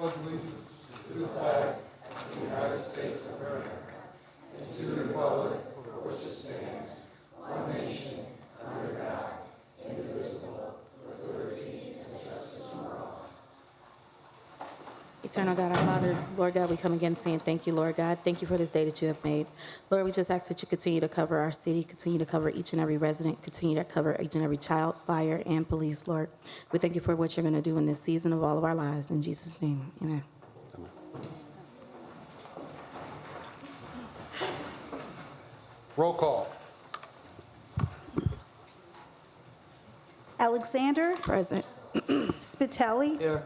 pledge allegiance to the flag of the United States of America and to the republic for which it stands, one nation, under God, indivisible, with liberty and justice for all. Eternal God, our Father, Lord God, we come again saying thank you, Lord God. Thank you for this day that you have made. Lord, we just ask that you continue to cover our city, continue to cover each and every resident, continue to cover each and every child, fire, and police, Lord. We thank you for what you're going to do in this season of all of our lives. In Jesus' name, amen. Roll call. Alexander, Present. Spitelli, Here.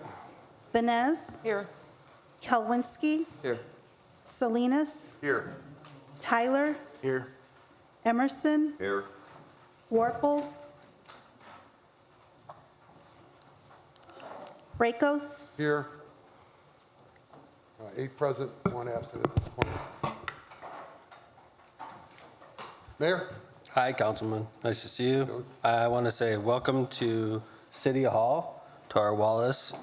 Benez, Here. Kelwinski, Here. Salinas, Here. Tyler, Here. Emerson, Here. Warple, Rakos, Here. 8 present, 1 absent at this point. Mayor? Hi, Councilman. Nice to see you. I want to say welcome to City Hall, to our Wallace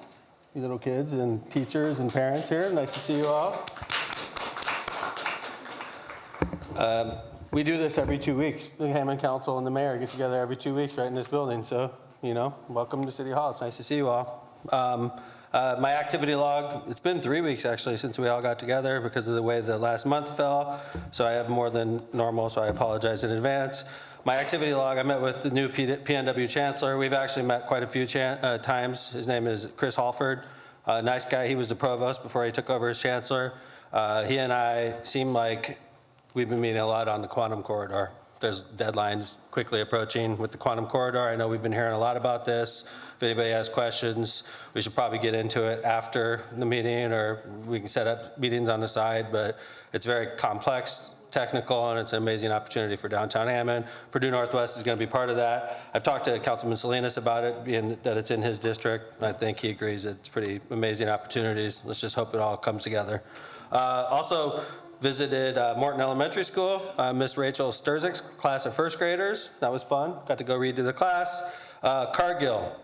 little kids and teachers and parents here. Nice to see you all. We do this every 2 weeks. The Hammond Council and the mayor get together every 2 weeks right in this building. So, welcome to City Hall. It's nice to see you all. My activity log, it's been 3 weeks actually since we all got together because of the way the last month fell. So I have more than normal, so I apologize in advance. My activity log, I met with the new PNW Chancellor. We've actually met quite a few times. His name is Chris Halford. Nice guy. He was the provost before he took over as Chancellor. He and I seem like we've been meeting a lot on the quantum corridor. There's deadlines quickly approaching with the quantum corridor. I know we've been hearing a lot about this. If anybody has questions, we should probably get into it after the meeting, or we can set up meetings on the side, but it's very complex, technical, and it's an amazing opportunity for downtown Hammond. Purdue Northwest is going to be part of that. I've talked to Councilman Salinas about it, being that it's in his district, and I think he agrees that it's pretty amazing opportunities. Let's just hope it all comes together. Also visited Morton Elementary School, Miss Rachel Sturzik's class of first graders. That was fun. Got to go read to the class. Cargill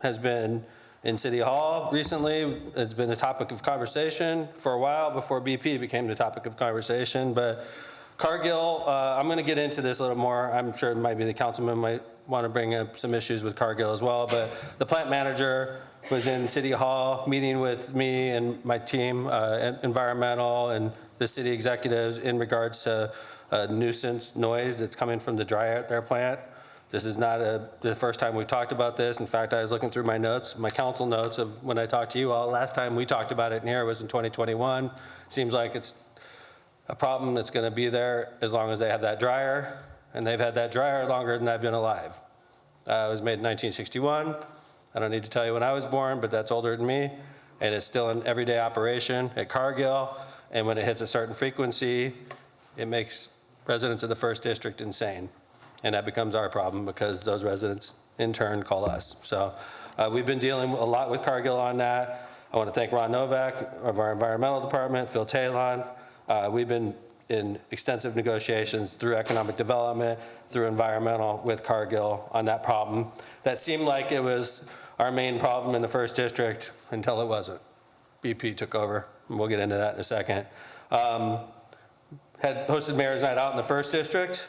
has been in City Hall recently. It's been a topic of conversation for a while before BP became the topic of conversation. But Cargill, I'm going to get into this a little more. I'm sure maybe the councilman might want to bring up some issues with Cargill as well. But the plant manager was in City Hall meeting with me and my team, environmental and the city executives, in regards to nuisance noise that's coming from the dryer at their plant. This is not the first time we've talked about this. In fact, I was looking through my notes, my council notes of when I talked to you all. Last time we talked about it in here was in 2021. Seems like it's a problem that's going to be there as long as they have that dryer, and they've had that dryer longer than I've been alive. It was made in 1961. I don't need to tell you when I was born, but that's older than me, and it's still in everyday operation at Cargill. And when it hits a certain frequency, it makes residents of the first district insane. And that becomes our problem because those residents in turn call us. So we've been dealing a lot with Cargill on that. I want to thank Ron Novak of our environmental department, Phil Talon. We've been in extensive negotiations through economic development, through environmental with Cargill on that problem. That seemed like it was our main problem in the first district until it wasn't. BP took over, and we'll get into that in a second. Had hosted Mayor's Night Out in the first district.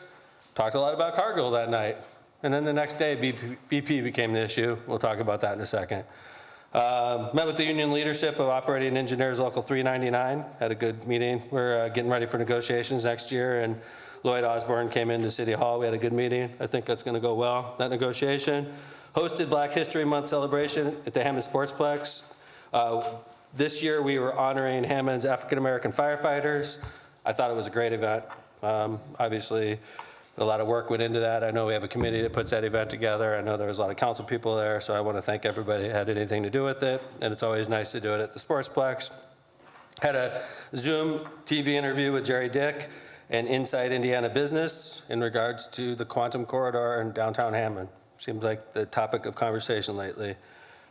Talked a lot about Cargill that night. And then the next day, BP became the issue. We'll talk about that in a second. Met with the union leadership of Operating Engineers Local 399. Had a good meeting. We're getting ready for negotiations next year, and Lloyd Osborne came into City Hall. We had a good meeting. I think that's going to go well, that negotiation. Hosted Black History Month celebration at the Hammond Sportsplex. This year, we were honoring Hammond's African-American firefighters. I thought it was a great event. Obviously, a lot of work went into that. I know we have a committee that puts that event together. I know there was a lot of council people there, so I want to thank everybody who had anything to do with it. And it's always nice to do it at the Sportsplex. Had a Zoom TV interview with Jerry Dick and Inside Indiana Business in regards to the quantum corridor in downtown Hammond. Seems like the topic of conversation lately.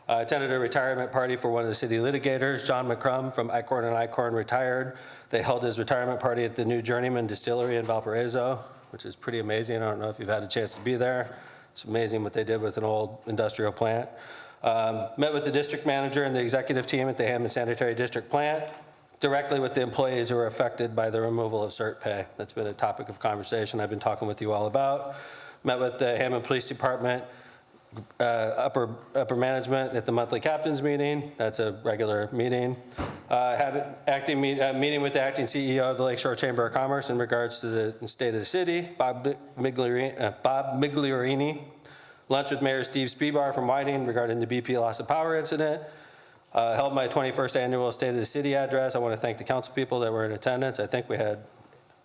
Attended a retirement party for one of the city litigators, John McCrum from Icorn and Icorn retired. They held his retirement party at the new Journeyman Distillery in Valparaiso, which is pretty amazing. I don't know if you've had a chance to be there. It's amazing what they did with an old industrial plant. Met with the district manager and the executive team at the Hammond Sanitary District plant, directly with the employees who were affected by the removal of CERT pay. That's been a topic of conversation I've been talking with you all about. Met with the Hammond Police Department, upper management at the monthly captains meeting. That's a regular meeting. Had an meeting with the acting CEO of the Lakeshore Chamber of Commerce in regards to the state of the city, Bob Migliorini. Lunch with Mayor Steve Spebar from Whiting regarding the BP loss of power incident. Held my 21st annual State of the City address. I want to thank the council people that were in attendance. I think we had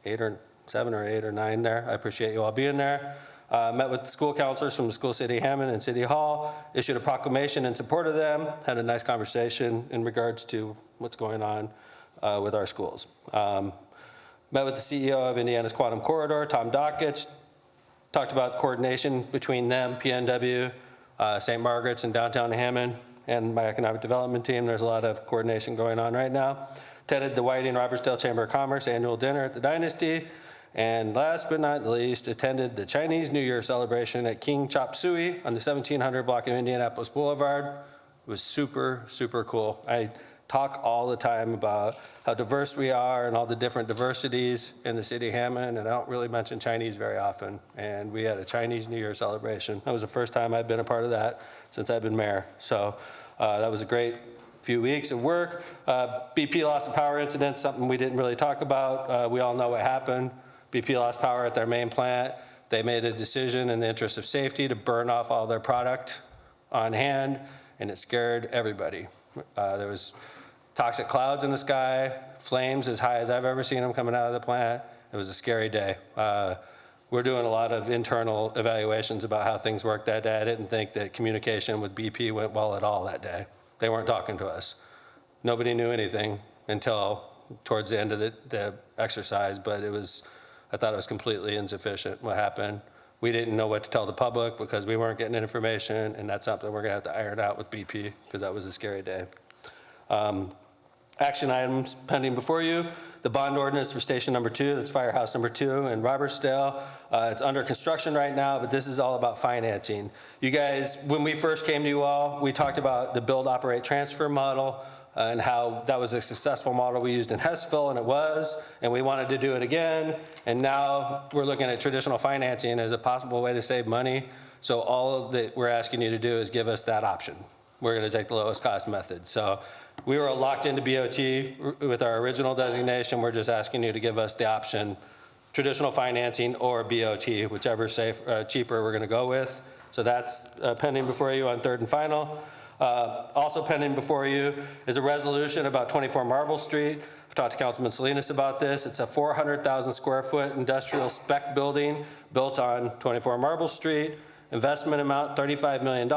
7 or 8 or 9 there. I appreciate you all being there. Met with the school counselors from the School City Hammond and City Hall, issued a proclamation in support of them, had a nice conversation in regards to what's going on with our schools. Met with the CEO of Indiana's Quantum Corridor, Tom Dockich, talked about coordination between them, PNW, St. Margaret's and downtown Hammond, and my economic development team. There's a lot of coordination going on right now. Attended the Whiting Robertsdale Chamber of Commerce annual dinner at the Dynasty. And last but not least, attended the Chinese New Year celebration at King Chop Suey on the 1700 block of Indianapolis Boulevard. It was super, super cool. I talk all the time about how diverse we are and all the different diversities in the city of Hammond, and I don't really mention Chinese very often. And we had a Chinese New Year celebration. That was the first time I've been a part of that since I've been mayor. So that was a great few weeks of work. BP loss of power incident, something we didn't really talk about. We all know what happened. BP lost power at their main plant. They made a decision in the interest of safety to burn off all their product on hand, and it scared everybody. There was toxic clouds in the sky, flames as high as I've ever seen them coming out of the plant. It was a scary day. We're doing a lot of internal evaluations about how things worked that day. I didn't think that communication with BP went well at all that day. They weren't talking to us. Nobody knew anything until towards the end of the exercise, but I thought it was completely insufficient what happened. We didn't know what to tell the public because we weren't getting information, and that's something we're gonna have to iron out with BP because that was a scary day. Action items pending before you. The bond ordinance for station number 2, that's firehouse number 2 in Robertsdale. It's under construction right now, but this is all about financing. You guys, when we first came to you all, we talked about the build, operate, transfer model and how that was a successful model we used in Hessville, and it was, and we wanted to do it again. And now we're looking at traditional financing as a possible way to save money. So all that we're asking you to do is give us that option. We're gonna take the lowest cost method. So we were locked into BOT with our original designation. We're just asking you to give us the option, traditional financing or BOT, whichever cheaper we're gonna go with. So that's pending before you on third and final. Also pending before you is a resolution about 24 Marble Street. I've talked to Councilman Salinas about this. It's a 400,000 square foot industrial spec building built on 24 Marble Street. Investment amount, $35 million.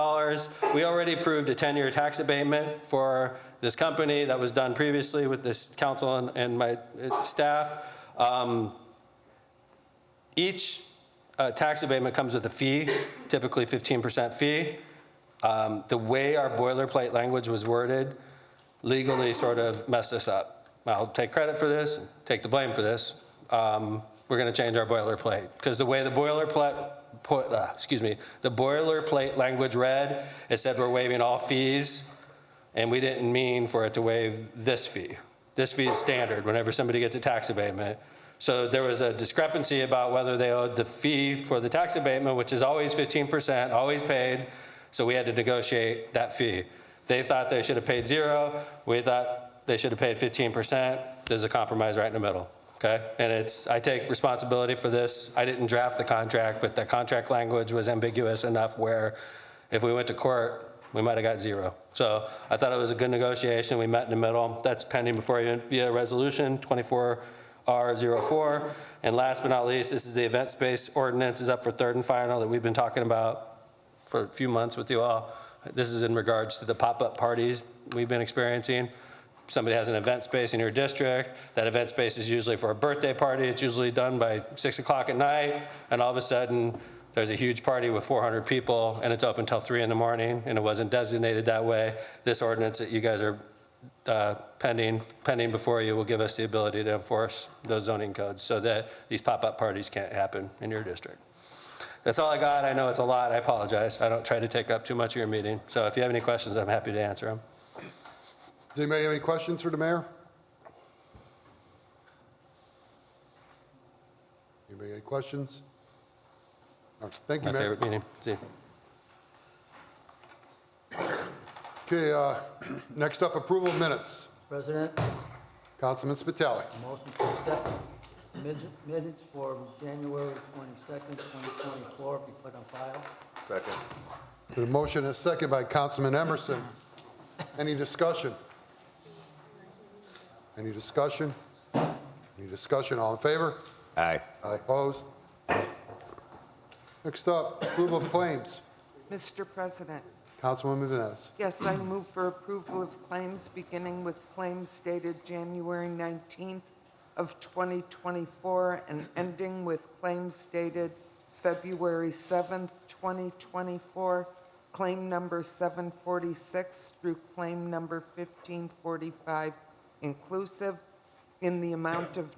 We already approved a 10-year tax abatement for this company that was done previously with this council and my staff. Each tax abatement comes with a fee, typically 15% fee. The way our boilerplate language was worded legally sort of messed us up. I'll take credit for this, take the blame for this. We're gonna change our boilerplate because the way the boilerplate language read, it said we're waiving all fees, and we didn't mean for it to waive this fee. This fee is standard whenever somebody gets a tax abatement. So there was a discrepancy about whether they owed the fee for the tax abatement, which is always 15%, always paid. So we had to negotiate that fee. They thought they should have paid 0. We thought they should have paid 15%. There's a compromise right in the middle, okay? And I take responsibility for this. I didn't draft the contract, but the contract language was ambiguous enough where if we went to court, we might have got 0. So I thought it was a good negotiation. We met in the middle. That's pending before you via resolution 24R04. And last but not least, this is the event space ordinance is up for third and final that we've been talking about for a few months with you all. This is in regards to the pop-up parties we've been experiencing. Somebody has an event space in your district. That event space is usually for a birthday party. It's usually done by 6 o'clock at night. And all of a sudden, there's a huge party with 400 people and it's open until 3 in the morning and it wasn't designated that way. This ordinance that you guys are pending before you will give us the ability to enforce those zoning codes so that these pop-up parties can't happen in your district. That's all I got. I know it's a lot. I apologize. I don't try to take up too much of your meeting. So if you have any questions, I'm happy to answer them. Does anybody have any questions for the mayor? Anybody have any questions? All right, thank you, My Mayor. favorite meeting. See you. Okay, next up, approval of minutes. President, Councilman Spitali. motion to accept minutes for January 22nd, 2024 be put on file. Second. The motion is second by Councilman Emerson. Any discussion? Any discussion? Any discussion? All in favor? Aye. Aye, opposed? Next up, approval of claims. Mr. President, Councilwoman Vines. yes, I move for approval of claims, beginning with claims dated January 19th of 2024 and ending with claims dated February 7th, 2024, claim number 746 through claim number 1545 inclusive, in the amount of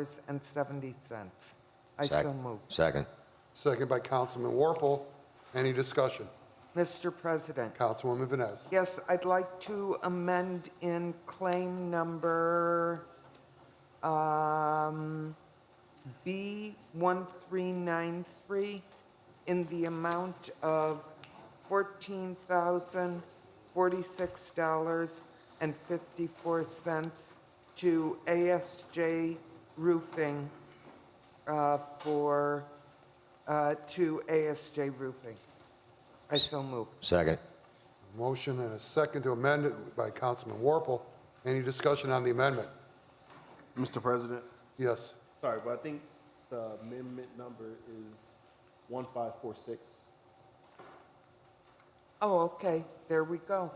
$15,421.70. I so move. Second. Second by Councilman Warple. Any discussion? Mr. President, Councilwoman Vines. yes, I'd like to amend in claim number B1393 in the amount of $14,046.54 to ASJ Roofing to ASJ Roofing. I so move. Second. Motion and a second to amend it by Councilman Warple. Any discussion on the amendment? Mr. President, Yes. sorry, but I think the amendment number is 1546. Oh, okay, there we go.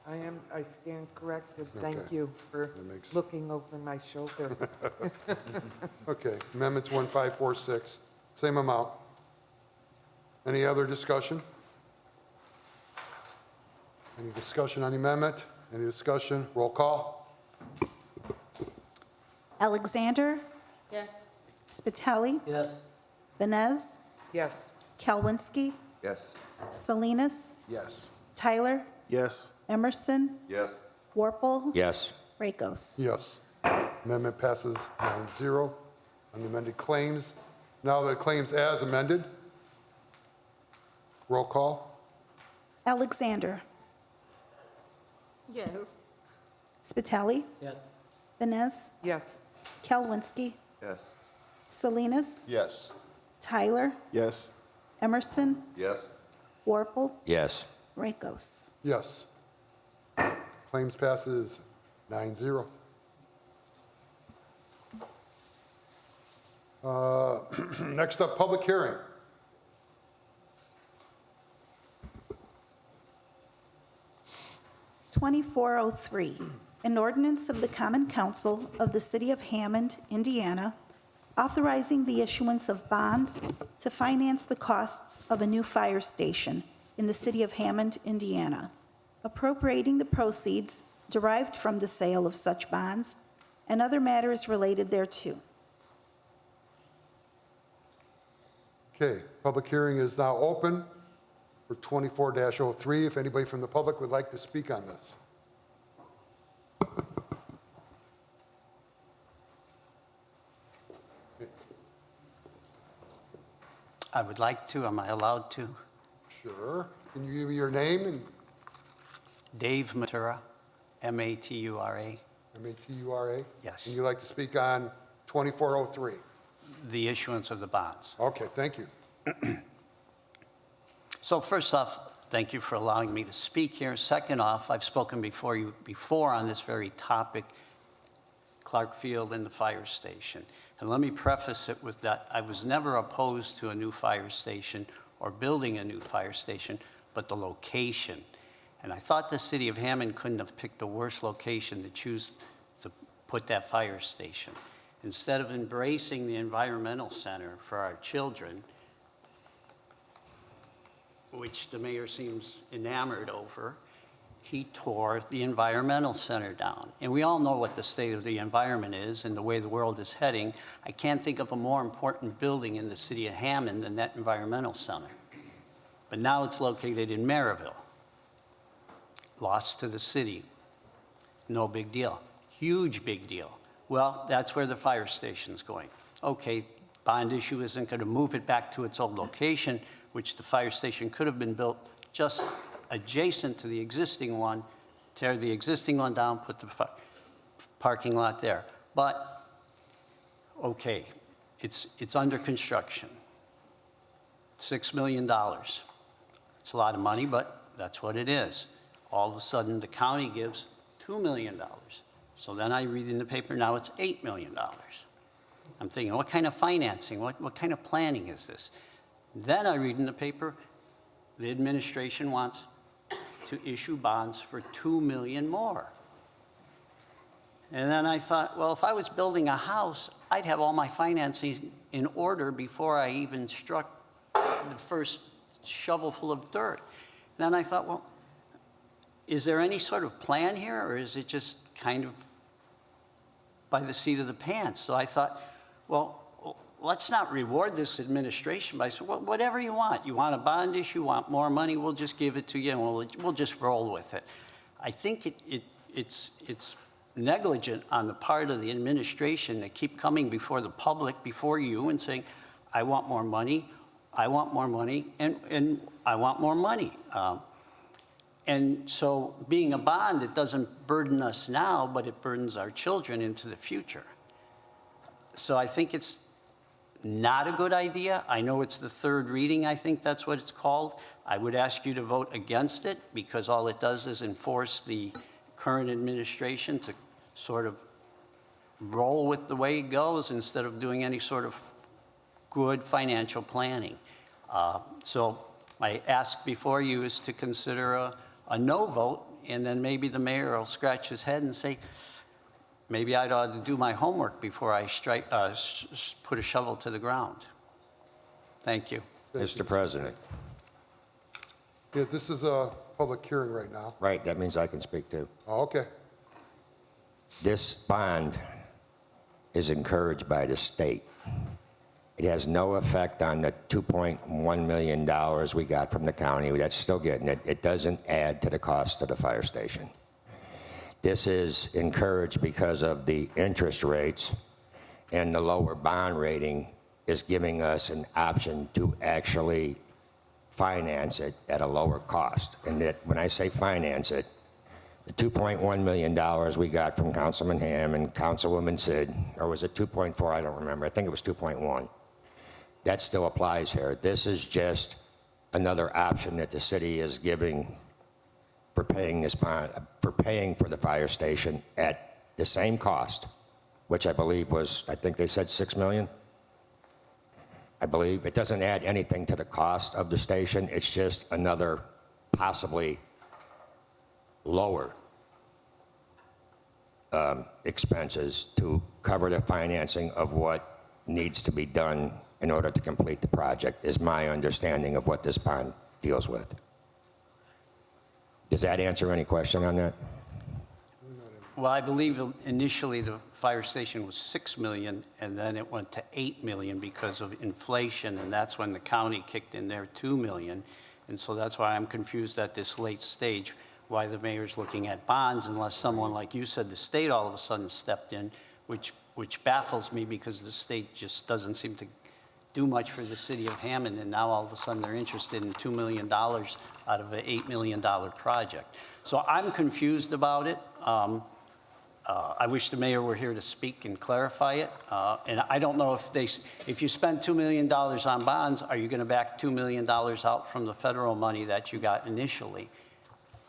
I stand corrected. Thank Okay. you for That makes- looking over my shoulder. Okay, amendments 1546, same amount. Any other discussion? Any discussion on the amendment? Any discussion? Roll call? Alexander, Yes. Spitali, Yes. Vines, Yes, Kalwinski, Yes. Salinas, Yes. Tyler, Yes. Emerson, Yes. Warple, Yes. Rakos. Yes. Amendment passes 9-0 on the amended claims. Now the claims as amended. Roll call? Alexander, Yes. Spitali, Yes. Vines, yes, Kalwinski, Yes. Salinas, Yes. Tyler, Yes. Emerson, Yes. Warple, Yes. Rakos. Yes. Claims passes 9-0. Next up, public hearing. #2403, an ordinance of the Common Council of the City of Hammond, Indiana, authorizing the issuance of bonds to finance the costs of a new fire station in the City of Hammond, Indiana, appropriating the proceeds derived from the sale of such bonds and other matters related thereto. Okay, public hearing is now open for 24-03. If anybody from the public would like to speak on this. I would like to. Am I allowed to? Sure. Can you give me your name and Dave Matura, M-A-T-U-R-A. M-A-T-U-R-A? Yes. And you'd like to speak on 2403? The issuance of the bonds. Okay, thank you. So first off, thank you for allowing me to speak here. Second off, I've spoken before you before on this very topic, Clark Field and the fire station. And let me preface it with that I was never opposed to a new fire station or building a new fire station, but the location. And I thought the city of Hammond couldn't have picked a worse location to choose to put that fire station. Instead of embracing the environmental center for our children, which the mayor seems enamored over, he tore the environmental center down. And we all know what the state of the environment is and the way the world is heading. I can't think of a more important building in the city of Hammond than that environmental center. But now it's located in Maryville. Lost to the city. No big deal. Huge big deal. Well, that's where the fire station's going. Okay, bond issue isn't going to move it back to its old location, which the fire station could have been built just adjacent to the existing one, tear the existing one down, put the parking lot there. But, okay, it's under construction. $6 million. It's a lot of money, but that's what it is. All of a sudden, the county gives $2 million. So then I read in the paper, now it's $8 million. I'm thinking, what kind of financing, what kind of planning is this? Then I read in the paper, the administration wants to issue bonds for $2 million more. And then I thought, well, if I was building a house, I'd have all my financing in order before I even struck the first shovelful of dirt. And then I thought, well, is there any sort of plan here, or is it just kind of by the seat of the pants? So I thought, well, let's not reward this administration by saying, well, whatever you want. You want a bond issue, want more money, we'll just give it to you, and we'll just roll with it. I think it's negligent on the part of the administration to keep coming before the public, before you, and saying, I want more money, I want more money, and I want more money. And so being a bond, it doesn't burden us now, but it burdens our children into the future. So I think it's not a good idea. I know it's the third reading, I think that's what it's called. I would ask you to vote against it because all it does is enforce the current administration to sort of roll with the way it goes instead of doing any sort of good financial planning. So my ask before you is to consider a no vote, and then maybe the mayor will scratch his head and say, maybe I'd ought to do my homework before I put a shovel to the ground. Thank you. Mr. President. Yeah, this is a public hearing right now. Right, that means I can speak too. Oh, okay. This bond is encouraged by the state. It has no effect on the $2.1 million we got from the county. That's still getting it. It doesn't add to the cost of the fire station. This is encouraged because of the interest rates, and the lower bond rating is giving us an option to actually finance it at a lower cost. And that, when I say finance it, the $2.1 million we got from Councilman Hammond and Councilwoman Sid, or was it 2.4? I don't remember. I think it was 2.1. That still applies here. This is just another option that the city is giving for paying this bond, for paying for the fire station at the same cost, which I believe was, I think they said $6 million. I believe it doesn't add anything to the cost of the station. It's just another possibly lower expenses to cover the financing of what needs to be done in order to complete the project, is my understanding of what this bond deals with. Does that answer any question on that? Well, I believe initially the fire station was $6 million, and then it went to $8 million because of inflation, and that's when the county kicked in their $2 million. And so that's why I'm confused at this late stage, why the mayor's looking at bonds, unless someone, like you said, the state all of a sudden stepped in, which baffles me because the state just doesn't seem to do much for the city of Hammond, and now all of a sudden they're interested in $2 million out of an $8 million project. So I'm confused about it. I wish the mayor were here to speak and clarify it. And I don't know if you spend $2 million on bonds, are you going to back $2 million out from the federal money that you got initially?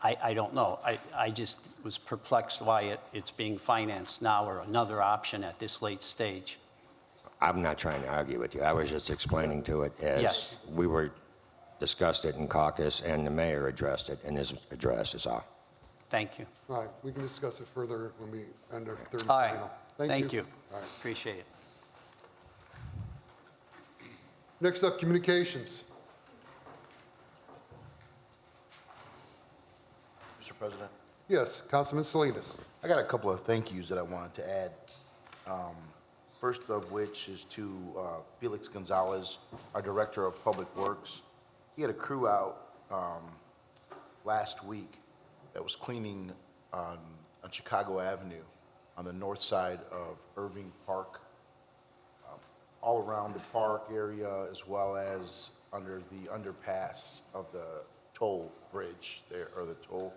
I don't know. I just was perplexed why it's being financed now, or another option at this late stage. I'm not trying to argue with you. I was just explaining to it as Yes. we were discussed it in caucus, and the mayor addressed it in his address is all. Thank you. All right, we can discuss it further when we end our third and All right. final. Thank you. All right. Appreciate it. Next up, communications. Mr. President. Yes, Councilman Salinas. I got a couple of thank yous that I wanted to add. First of which is to Felix Gonzalez, our Director of Public Works. He had a crew out last week that was cleaning on Chicago Avenue on the north side of Irving Park, all around the park area, as well as under the underpass of the toll bridge there, or the toll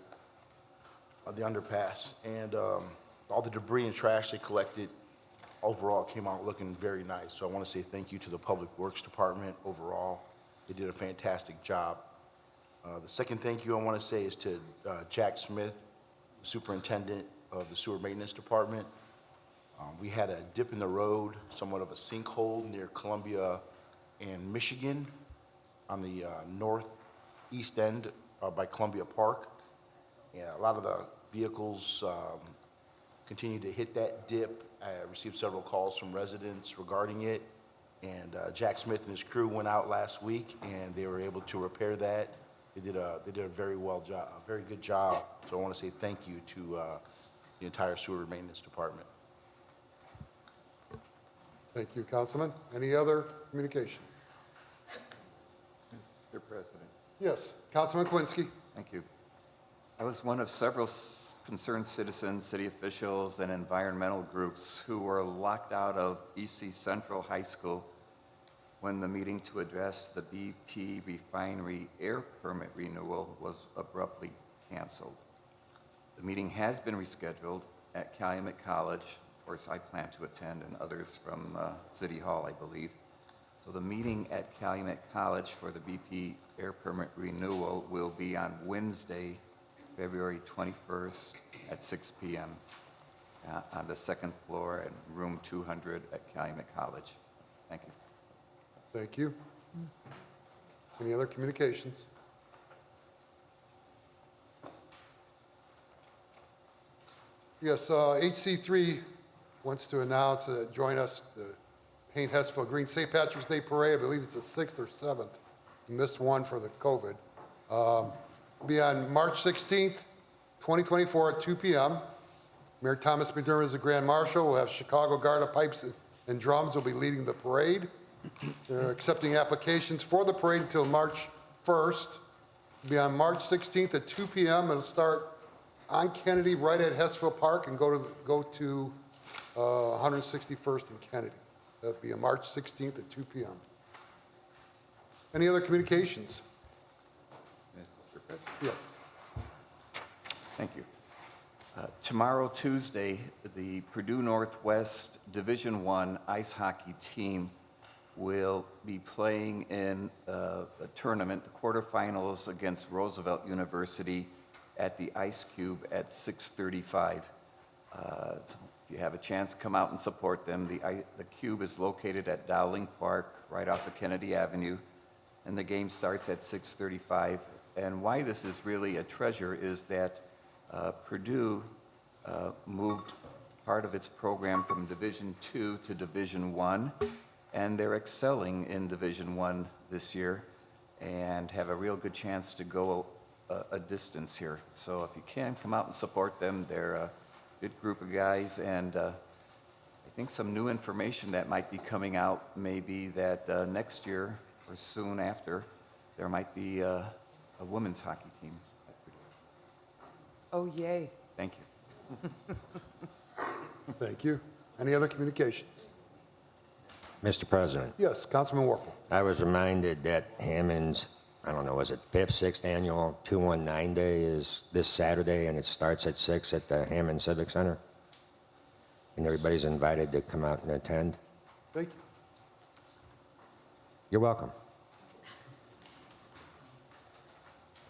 of the underpass. And all the debris and trash they collected overall came out looking very nice. So I want to say thank you to the Public Works Department overall. They did a fantastic job. The second thank you I want to say is to Jack Smith, Superintendent of the Sewer Maintenance Department. We had a dip in the road, somewhat of a sinkhole near Columbia and Michigan on the northeast end by Columbia Park. Yeah, a lot of the vehicles continue to hit that dip. I received several calls from residents regarding it, and Jack Smith and his crew went out last week, and they were able to repair that. They did a very good job. So I want to say thank you to the entire Sewer Maintenance Department. Thank you, Councilman. Any other communication? Mr. President. Yes, Councilman Quincy. Thank you. I was one of several concerned citizens, city officials, and environmental groups who were locked out of EC Central High School when the meeting to address the BP refinery air permit renewal was abruptly canceled. The meeting has been rescheduled at Calumet College. Of course, I plan to attend, and others from City Hall, I believe. So the meeting at Calumet College for the BP air permit renewal will be on Wednesday, February 21st at 6 p.m. On the second floor in room 200 at Calumet College. Thank you. Thank you. Any other communications? Yes, HC3 wants to announce, join us, the Paint Hessville Green St. Patrick's Day Parade. I believe it's the 6th or 7th. We missed one for the COVID. Be on March 16th, 2024 at 2 p.m. Mayor Thomas McDermott is the Grand Marshal. We'll have Chicago Guard of Pipes and Drums will be leading the parade. They're accepting applications for the parade until March 1st. It'll be on March 16th at 2 p.m. It'll start on Kennedy right at Hessville Park and go to 161st and Kennedy. That'll be on March 16th at 2 p.m. Any other communications? Mr. President. Yes. Thank you. Tomorrow, Tuesday, the Purdue Northwest Division I ice hockey team will be playing in a tournament, the quarterfinals against Roosevelt University at the Ice Cube at 6:35. So if you have a chance, come out and support them. The Cube is located at Dowling Park, right off of Kennedy Avenue, and the game starts at 6:35. And why this is really a treasure is that Purdue moved part of its program from Division II to Division I, and they're excelling in Division I this year and have a real good chance to go a distance here. So if you can, come out and support them. They're a good group of guys, and I think some new information that might be coming out may be that next year or soon after, there might be a women's hockey team at Purdue. Oh, yay. Thank you. Thank you. Any other communications? Mr. President, Yes, Councilman Warple. I was reminded that Hammond's, I don't know, was it 5th, 6th annual 219 Day is this Saturday, and it starts at 6 at the Hammond Civic Center. And everybody's invited to come out and attend. Thank you. You're welcome.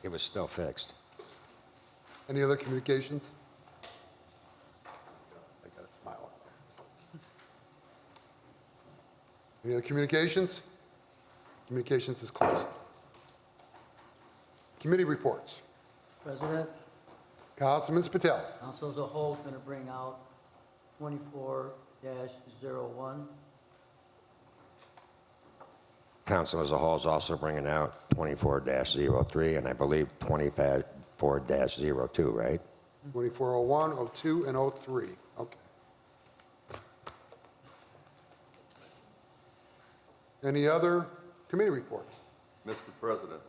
It was still fixed. Any other communications? I got a smile on there. Any other communications? Communications is closed. Committee reports. President, Councilman Patel. Council as a whole is going to bring out 24-01. Council as a whole is also bringing out 24-03, and I believe 24-02, right? 2401, 02, and 03. Okay. Any other committee reports? Mr. President,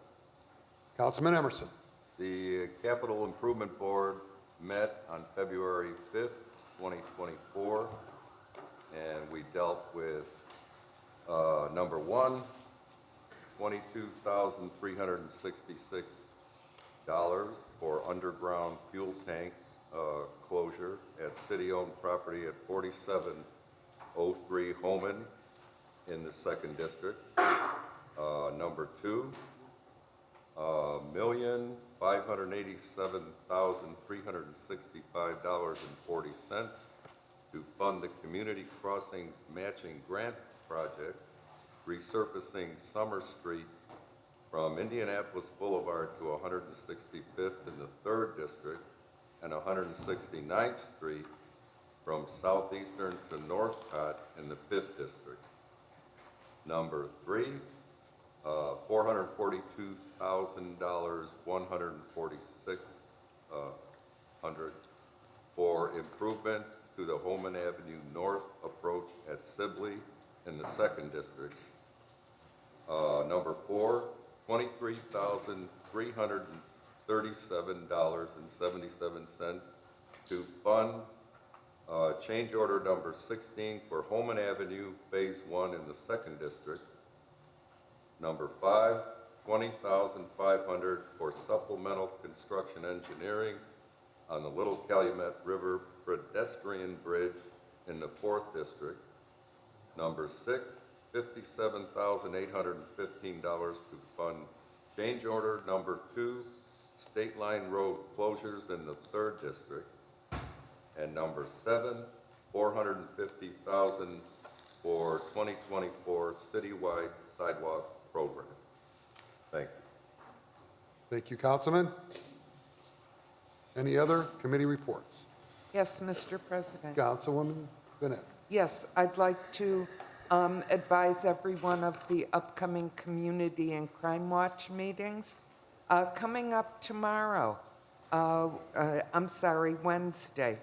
Councilman Emerson. the Capital Improvement Board met on February 5th, 2024, and we dealt with number one, $22,366 for underground fuel tank closure at city-owned property at 4703 Hammond in the 2nd District. Number two, $1,587,365.40 to fund the Community Crossings Matching Grant Project, resurfacing Summer Street from Indianapolis Boulevard to 165th in the 3rd District and 169th Street from Southeastern to Northcott in the 5th District. Number three, $442,146 for improvement to the Holman Avenue North approach at Sibley in the 2nd District. Number four, $23,337.77 to fund change order number 16 for Holman Avenue Phase 1 in the 2nd District. Number five, $20,500 for supplemental construction engineering on the Little Calumet River pedestrian bridge in the 4th District. Number six, $57,815 to fund change order number 2, State Line Road closures in the 3rd District. And number seven, $450,000 for 2024 citywide sidewalk program. Thank you. Thank you, Councilman. Any other committee reports? Yes, Mr. President. Councilwoman Bennett. Yes, I'd like to advise everyone of the upcoming Community and Crime Watch meetings. Coming up tomorrow, Wednesday,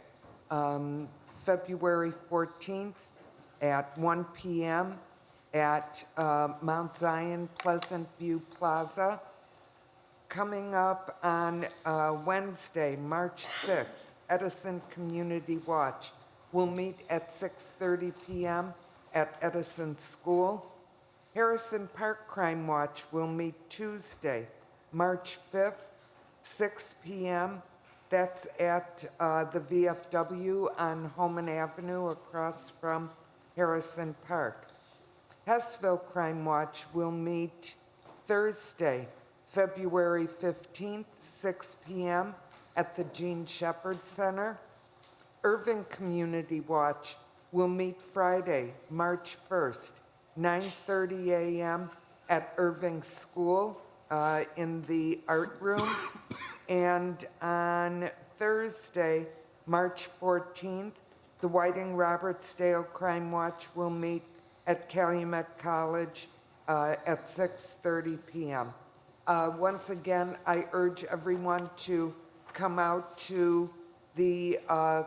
February 14th at 1 p.m. at Mount Zion Pleasant View Plaza. Coming up on Wednesday, March 6th, Edison Community Watch will meet at 6:30 p.m. at Edison School. Harrison Park Crime Watch will meet Tuesday, March 5th, 6 p.m. That's at the VFW on Holman Avenue across from Harrison Park. Hessville Crime Watch will meet Thursday, February 15th, 6 p.m. at the Gene Shepherd Center. Irving Community Watch will meet Friday, March 1st, 9:30 a.m. at Irving School in the art room. And on Thursday, March 14th, the Whiting Robertsdale Crime Watch will meet at Calumet College at 6:30 p.m. Once again, I urge everyone to come out to the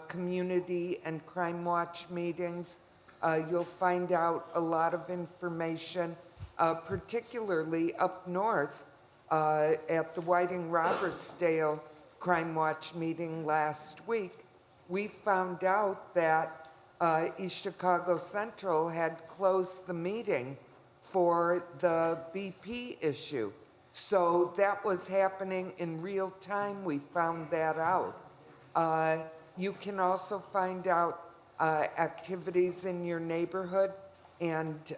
Community and Crime Watch meetings. You'll find out a lot of information, particularly up north at the Whiting Robertsdale Crime Watch meeting last week. We found out that East Chicago Central had closed the meeting for the BP issue. So that was happening in real time. We found that out. You can also find out activities in your neighborhood and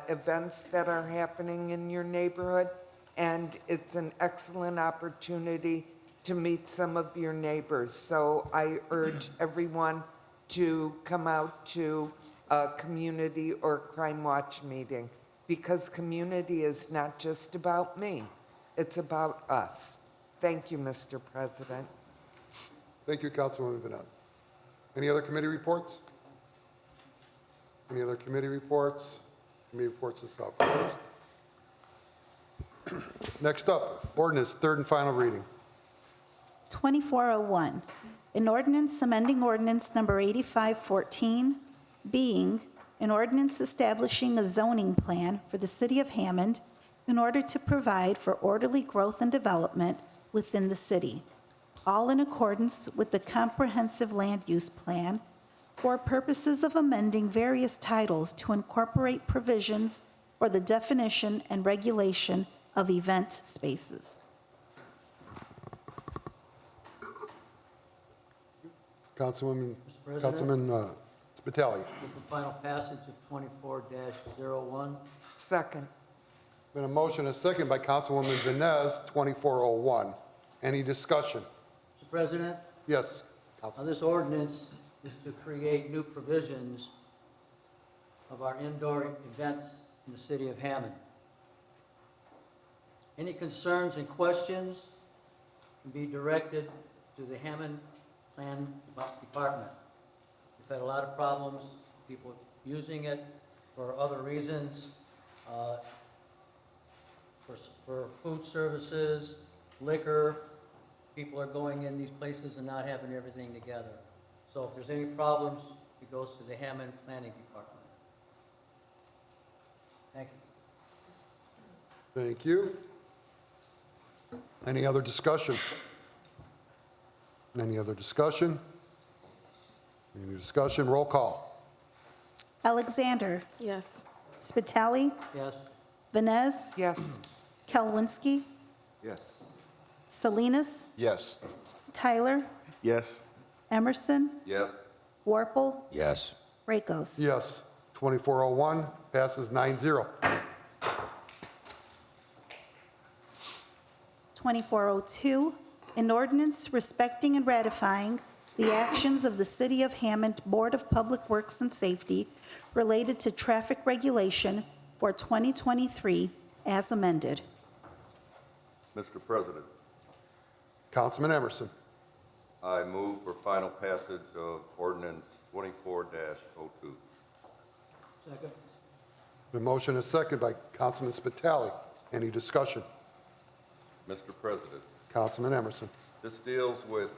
events that are happening in your neighborhood. And it's an excellent opportunity to meet some of your neighbors. So I urge everyone to come out to a community or crime watch meeting, because community is not just about me, it's about us. Thank you, Mr. President. Thank you, Councilwoman Vanessa. Any other committee reports? Any other committee reports? Committee reports is now closed. Next up, ordinance, third and final reading. 2401, an ordinance amending ordinance number 8514, being an ordinance establishing a zoning plan for the city of Hammond in order to provide for orderly growth and development within the city, all in accordance with the comprehensive land use plan for purposes of amending various titles to incorporate provisions for the definition and regulation of event spaces. Councilwoman, Mr. President? Councilman Spitali. Move for final passage of 24-01. Second. Been a motion, a second by Councilwoman Vines, 2401. Any discussion? Mr. President, Yes, now Council. this ordinance is to create new provisions of our indoor events in the city of Hammond. Any concerns and questions can be directed to the Hammond Plan Department. We've had a lot of problems, people using it for other reasons, for food services, liquor. People are going in these places and not having everything together. So if there's any problems, it goes to the Hammond Planning Department. Thank you. Thank you. Any other discussion? Any other discussion? Any discussion? Roll call. Alexander, Yes. Spitali, Yes? Vines, Yes. Kalwinski, Yes. Salinas, Yes. Tyler, Yes. Emerson, Yes. Warple, Yes. Rakos. Yes, 2401 passes 9-0. 2402, an ordinance respecting and ratifying the actions of the City of Hammond Board of Public Works and Safety related to traffic regulation for 2023 as amended. Mr. President, Councilman Emerson. I move for final passage of ordinance 24-02. Second? The motion is second by Councilman Spitali. Any discussion? Mr. President, Councilman Emerson. this deals with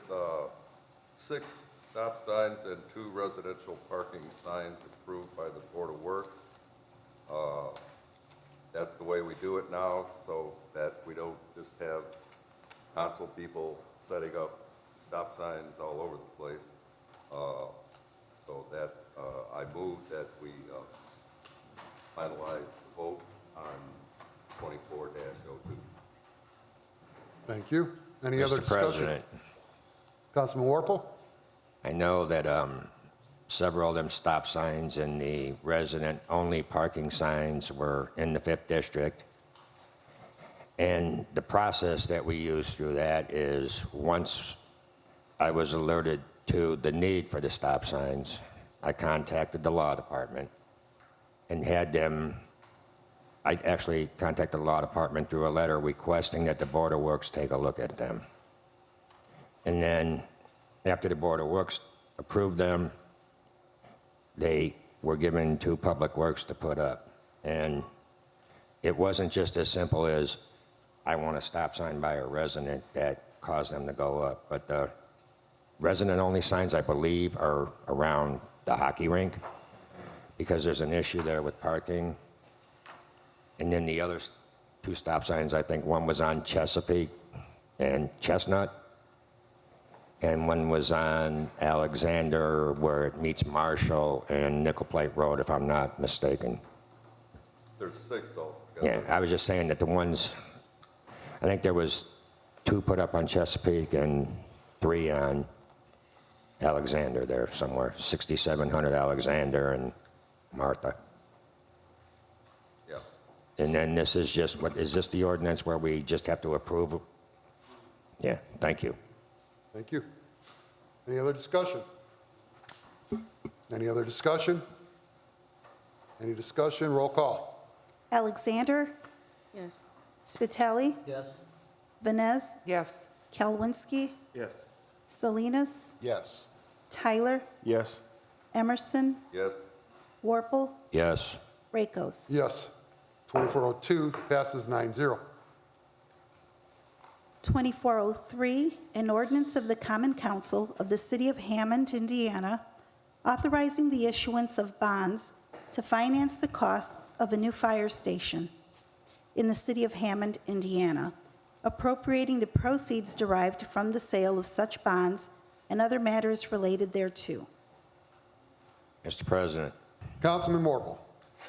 6 stop signs and 2 residential parking signs approved by the Board of Works. That's the way we do it now, so that we don't just have council people setting up stop signs all over the place. So that, I move that we finalize the vote on 24-02. Thank you. Any other Mr. discussion? President, Councilman Warple? I know that several of them stop signs and the resident-only parking signs were in the 5th District. And the process that we use through that is once I was alerted to the need for the stop signs, I contacted the law department and had them, I actually contacted the law department through a letter requesting that the Board of Works take a look at them. And then after the Board of Works approved them, they were given to Public Works to put up. And it wasn't just as simple as, I want a stop sign by a resident that caused them to go up. But the resident-only signs, I believe, are around the hockey rink because there's an issue there with parking. And then the other 2 stop signs, I think one was on Chesapeake and Chestnut, and one was on Alexander where it meets Marshall and Nickel Plate Road, if I'm not mistaken. There's 6 altogether. Yeah, I was just saying that the ones, I think there was 2 put up on Chesapeake and 3 on Alexander there somewhere, 6700 Alexander and Martha. Yeah. And then this is just, what, is this the ordinance where we just have to approve? Yeah, thank you. Thank you. Any other discussion? Any other discussion? Any discussion? Roll call. Alexander, Yes. Spitali, Yes? Vines, Yes. Kalwinski, Yes. Salinas, Yes. Tyler, Yes. Emerson, Yes. Warple, Yes. Rakos. Yes, 2402 passes 9-0. 2403, an ordinance of the Common Council of the City of Hammond, Indiana, authorizing the issuance of bonds to finance the costs of a new fire station in the City of Hammond, Indiana, appropriating the proceeds derived from the sale of such bonds and other matters related thereto. Mr. President, Councilman Morville.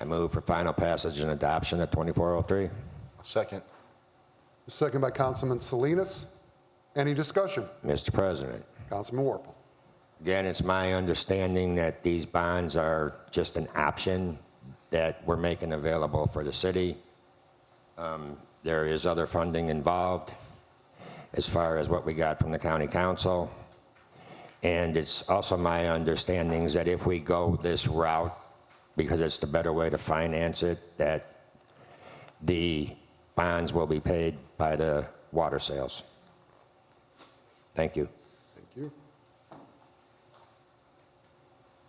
I move for final passage and adoption of 2403. Second. Second by Councilman Salinas. Any discussion? Mr. President, Councilman Warple. again, it's my understanding that these bonds are just an option that we're making available for the city. There is other funding involved as far as what we got from the county council. And it's also my understanding is that if we go this route, because it's the better way to finance it, that the bonds will be paid by the water sales. Thank you. Thank you.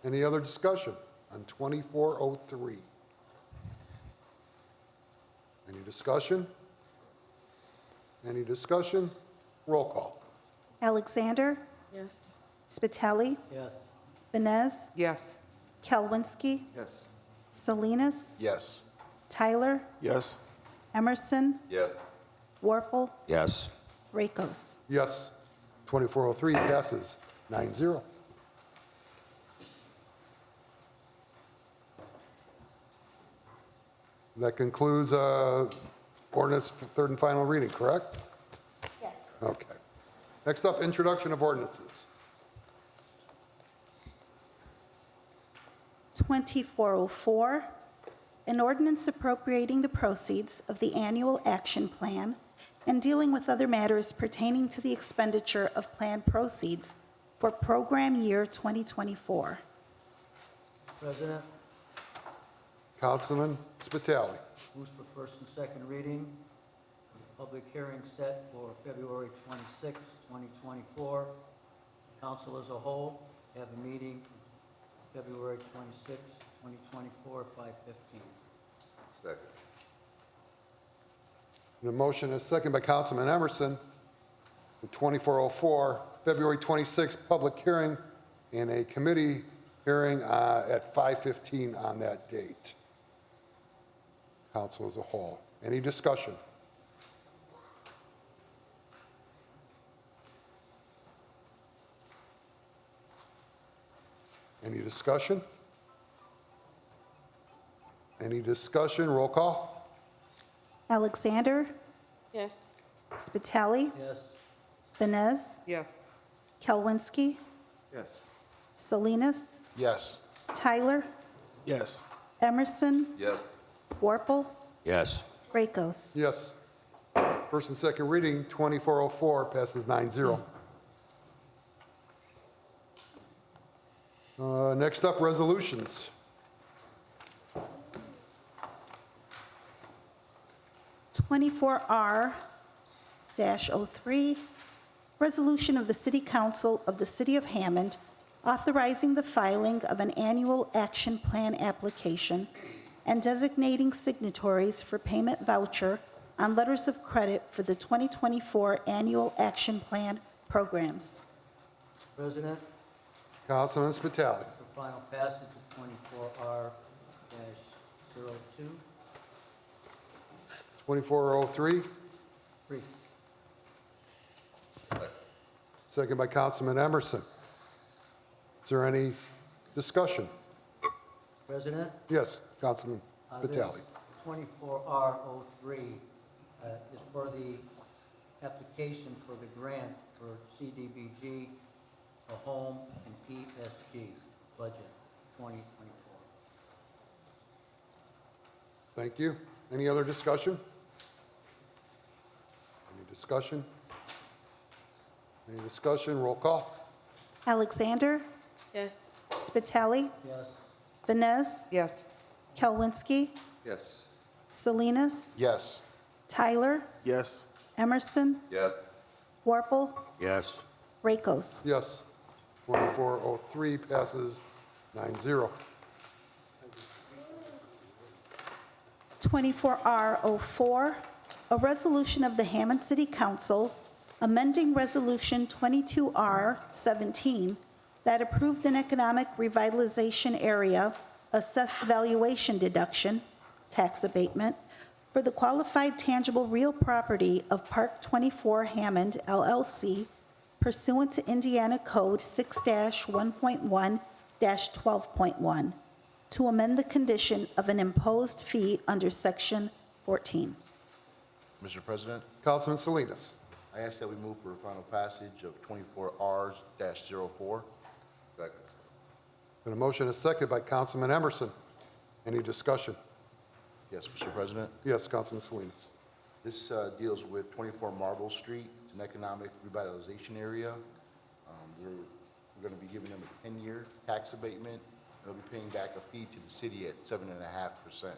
Any other discussion on 2403? Any discussion? Any discussion? Roll call. Alexander, Yes. Spitali, Yes. Vines, Yes. Kelwinsky, Yes. Salinas, Yes. Tyler, Yes. Emerson, Yes. Warple, Yes. Rakos. Yes. 2403 passes 9-0. That concludes ordinance for third and final reading, correct? Yes. Okay. Next up, introduction of ordinances. 2404, an ordinance appropriating the proceeds of the annual action plan and dealing with other matters pertaining to the expenditure of planned proceeds for program year 2024. President, Councilman Spitali. moves for first and second reading. Public hearing set for February 26, 2024. Council as a whole have a meeting February 26, 2024, 5:15. Second. The motion is second by Councilman Emerson for 2404, February 26th, public hearing and a committee hearing at 5:15 on that date. Council as a whole. Any discussion? Any discussion? Any discussion? Roll call? Alexander, Yes. Spitali, Yes. Vines, Yes. Kelwinsky, Yes. Salinas, Yes. Tyler, Yes. Emerson, Yes. Warple, Yes. Rakos. Yes. First and second reading, 2404 passes 9-0. Next up, resolutions. R-03, resolution of the City Council of the City of Hammond authorizing the filing of an annual action plan application and designating signatories for payment voucher on letters of credit for the 2024 annual action plan programs. President, Councilman Spitali. for final passage of 24R-02. 2403, 3. second by Councilman Emerson. Is there any discussion? President, Yes, Councilman this Vitale. 24R-03 is for the application for the grant for CDBG, the home and ESG budget 2024. Thank you. Any other discussion? Any discussion? Any discussion? Roll call? Alexander, Yes. Spitali, Yes. Vines, Yes. Kelwinsky, Yes. Salinas, Yes. Tyler, Yes. Emerson, Yes. Warple, Yes. Rakos. Yes. 2403 passes 9-0. 24R04, a resolution of the Hammond City Council amending Resolution 22R-17 that approved an economic revitalization area assessed valuation deduction, tax abatement, for the qualified tangible real property of Park 24 Hammond LLC pursuant to Indiana Code 6-1.1-12.1 to amend the condition of an imposed fee under Section 14. Mr. President, Councilman Salinas. I ask that we move for final passage of 24R-04. Second. Been a motion and a second by Councilman Emerson. Any discussion? Yes, Mr. President. Yes, Councilman Salinas. This deals with 24 Marble Street. It's an economic revitalization area. We're going to be giving them a 10-year tax abatement. They'll be paying back a fee to the city at 7.5%.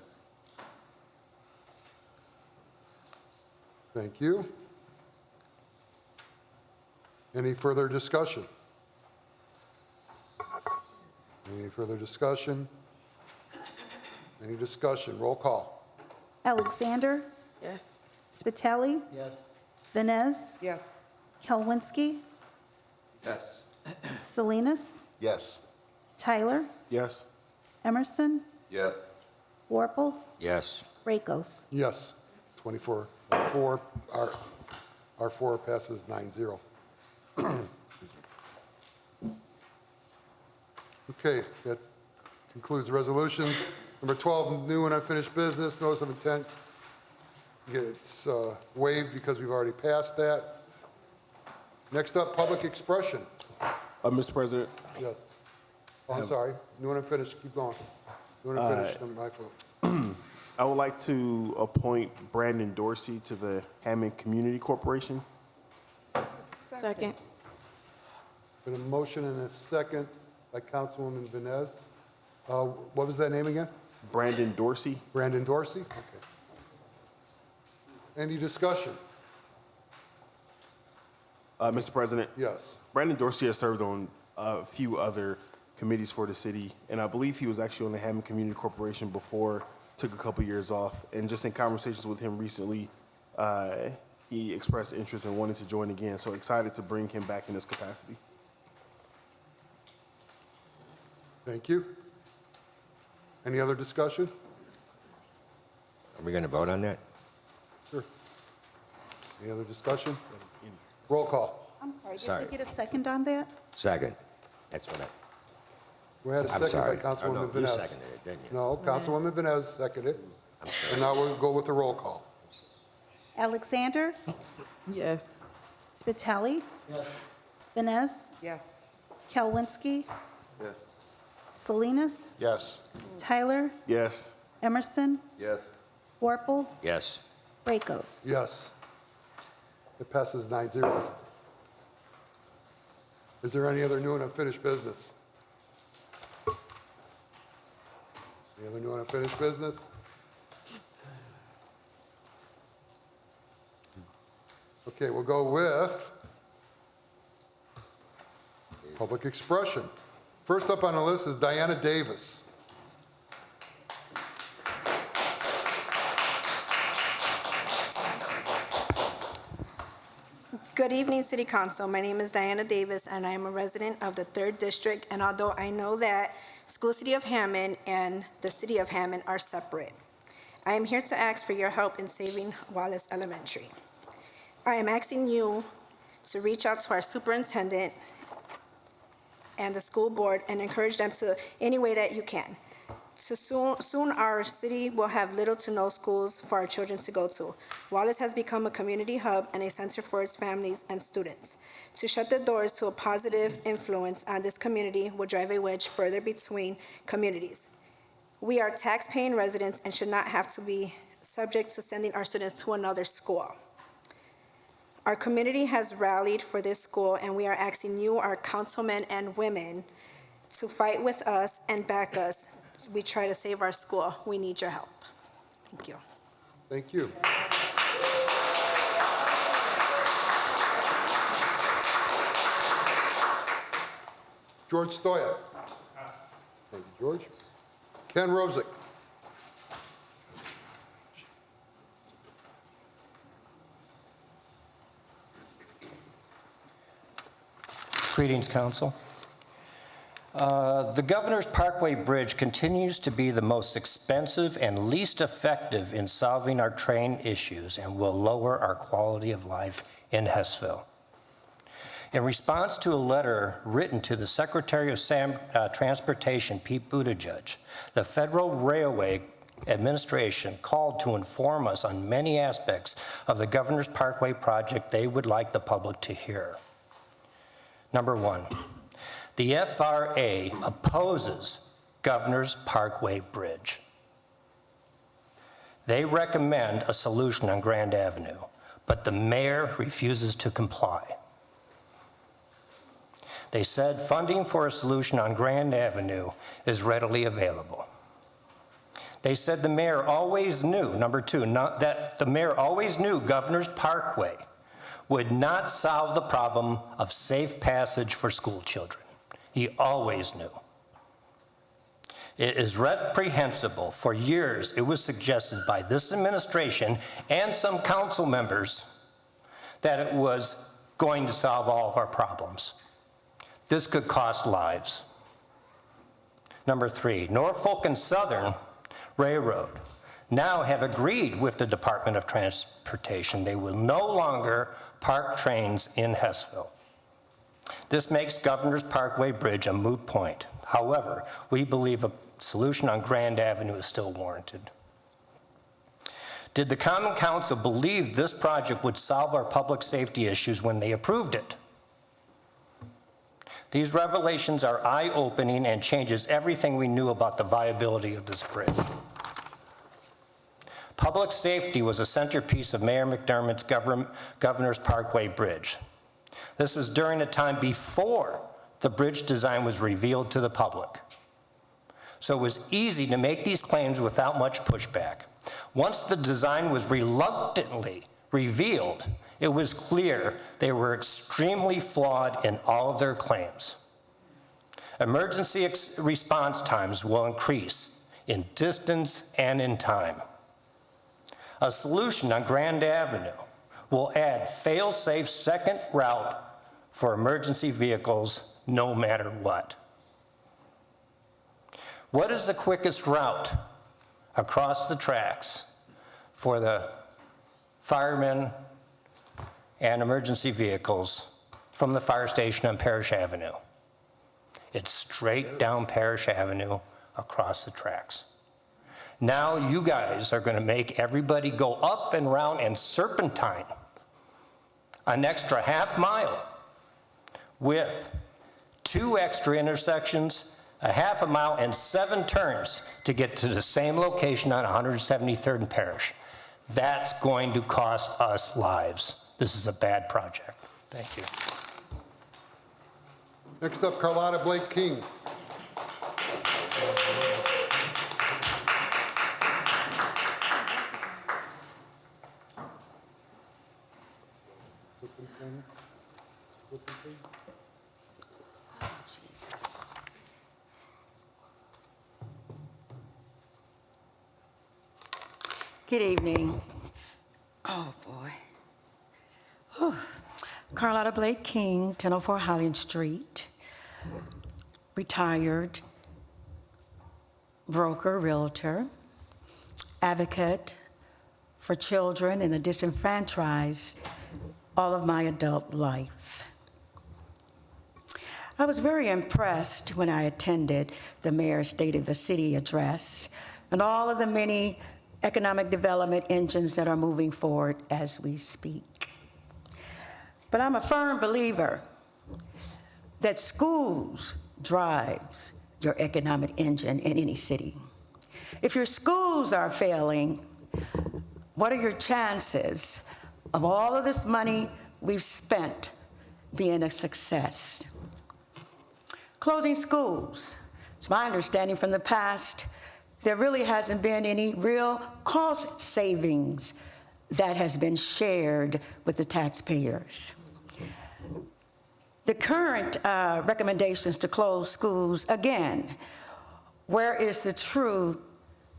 Thank you. Any further discussion? Any further discussion? Any discussion? Roll call. Alexander, Yes. Spitali, Yes. Vines, Yes. Kalwinski, Yes. Salinas, Yes. Tyler, Yes. Emerson, Yes. Warple, Yes. Rakos. Yes. 24, R4 passes 9-0. Okay, that concludes resolutions. Number 12, new and unfinished business, notice of intent. It's waived because we've already passed that. Next up, public expression. Mr. President, Yes. Oh, I'm sorry, new and unfinished, keep going. New and unfinished, my fault. I would like to appoint Brandon Dorsey to the Hammond Community Corporation. Second. Been a motion and a second by Councilwoman Vines. What was that name again? Brandon Dorsey. Brandon Dorsey? Okay. Any discussion? Mr. President, Yes. Brandon Dorsey has served on a few other committees for the city, and I believe he was actually on the Hammond Community Corporation before, took a couple years off, and just in conversations with him recently, he expressed interest in wanting to join again, so excited to bring him back in this capacity. Thank you. Any other discussion? Are we going to vote on that? Sure. Any other discussion? Roll call. I'm sorry, did Sorry. you get a second on that? Second. That's what I, We had a I'm second sorry. by Councilwoman Oh, no, you Vines. seconded it, didn't you? No, Councilwoman Vines seconded it. I'm sorry. And now we'll go with the roll call. Alexander, Yes. Spitali, Yes. Vines, Yes. Kalwinski, Yes. Salinas, Yes. Tyler, Yes. Emerson, Yes. Warple, Yes. Rakos. Yes. It passes 9-0. Is there any other new and unfinished business? Any other new and unfinished business? Okay, we'll go with public expression. First up on the list is Diana Davis. Good evening, City Council. My name is Diana Davis, and I am a resident of the 3rd District, and although I know that School City of Hammond and the City of Hammond are separate, I am here to ask for your help in saving Wallace Elementary. I am asking you to reach out to our superintendent and the school board and encourage them to any way that you can. Soon our city will have little to no schools for our children to go to. Wallace has become a community hub and a center for its families and students. To shut the doors to a positive influence on this community will drive a wedge further between communities. We are tax-paying residents and should not have to be subject to sending our students to another school. Our community has rallied for this school, and we are asking you, our councilmen and women, to fight with us and back us. We try to save our school. We need your help. Thank you. Thank you. George Stoyan. Thank you, George. Ken Rosick. Greetings, Council. The Governor's Parkway Bridge continues to be the most expensive and least effective in solving our train issues and will lower our quality of life in Hessville. In response to a letter written to the Secretary of Transportation, Pete Buttigieg, the Federal Railway Administration called to inform us on many aspects of the Governor's Parkway project they would like the public to hear. Number one, the FRA opposes Governor's Parkway Bridge. They recommend a solution on Grand Avenue, but the mayor refuses to comply. They said funding for a solution on Grand Avenue is readily available. They said the mayor always knew, number two, that the mayor always knew Governor's Parkway would not solve the problem of safe passage for school children. He always knew. It is reprehensible. For years, it was suggested by this administration and some council members that it was going to solve all of our problems. This could cost lives. Number three, Norfolk and Southern Railroad now have agreed with the Department of Transportation they will no longer park trains in Hessville. This makes Governor's Parkway Bridge a moot point. However, we believe a solution on Grand Avenue is still warranted. Did the Common Council believe this project would solve our public safety issues when they approved it? These revelations are eye-opening and changes everything we knew about the viability of this bridge. Public safety was a centerpiece of Mayor McDermott's Governor's Parkway Bridge. This was during a time before the bridge design was revealed to the public. So it was easy to make these claims without much pushback. Once the design was reluctantly revealed, it was clear they were extremely flawed in all of their claims. Emergency response times will increase in distance and in time. A solution on Grand Avenue will add fail-safe second route for emergency vehicles no matter what. What is the quickest route across the tracks for the firemen and emergency vehicles from the fire station on Parrish Avenue? It's straight down Parrish Avenue across the tracks. Now you guys are going to make everybody go up and around and serpentine an extra half mile with 2 extra intersections, a half a mile, and 7 turns to get to the same location on 173rd and Parrish. That's going to cost us lives. This is a bad project. Thank you. Next up, Carlotta Blake King. Good evening. Oh, boy. Whew. Carlotta Blake King, 1004 Highland Street. Retired broker, realtor, advocate for children and the disenfranchised all of my adult life. I was very impressed when I attended the Mayor's State of the City address and all of the many economic development engines that are moving forward as we speak. But I'm a firm believer that schools drives your economic engine in any city. If your schools are failing, what are your chances of all of this money we've spent being a success? Closing schools. It's my understanding from the past, there really hasn't been any real cost savings that has been shared with the taxpayers. The current recommendations to close schools, again, where is the true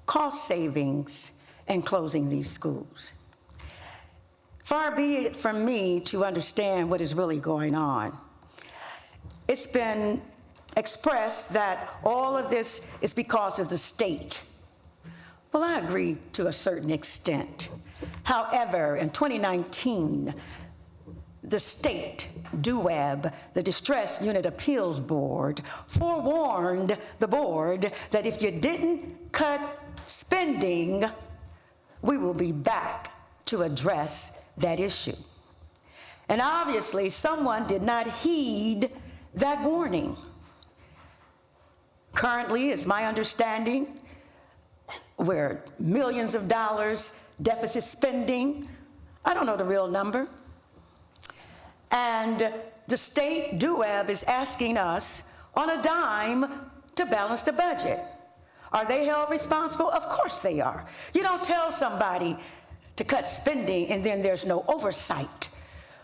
cost savings in closing these schools? Far be it from me to understand what is really going on. it's been expressed that all of this is because of the state. Well, I agree to a certain extent. However, in 2019, the state, DUAB, the Distress Unit Appeals Board, forewarned the board that if you didn't cut spending, we will be back to address that issue. And obviously, someone did not heed that warning. Currently, it's my understanding, we're millions of dollars deficit spending. I don't know the real number. And the state DUAB is asking us on a dime to balance the budget. Are they held responsible? Of course they are. You don't tell somebody to cut spending and then there's no oversight.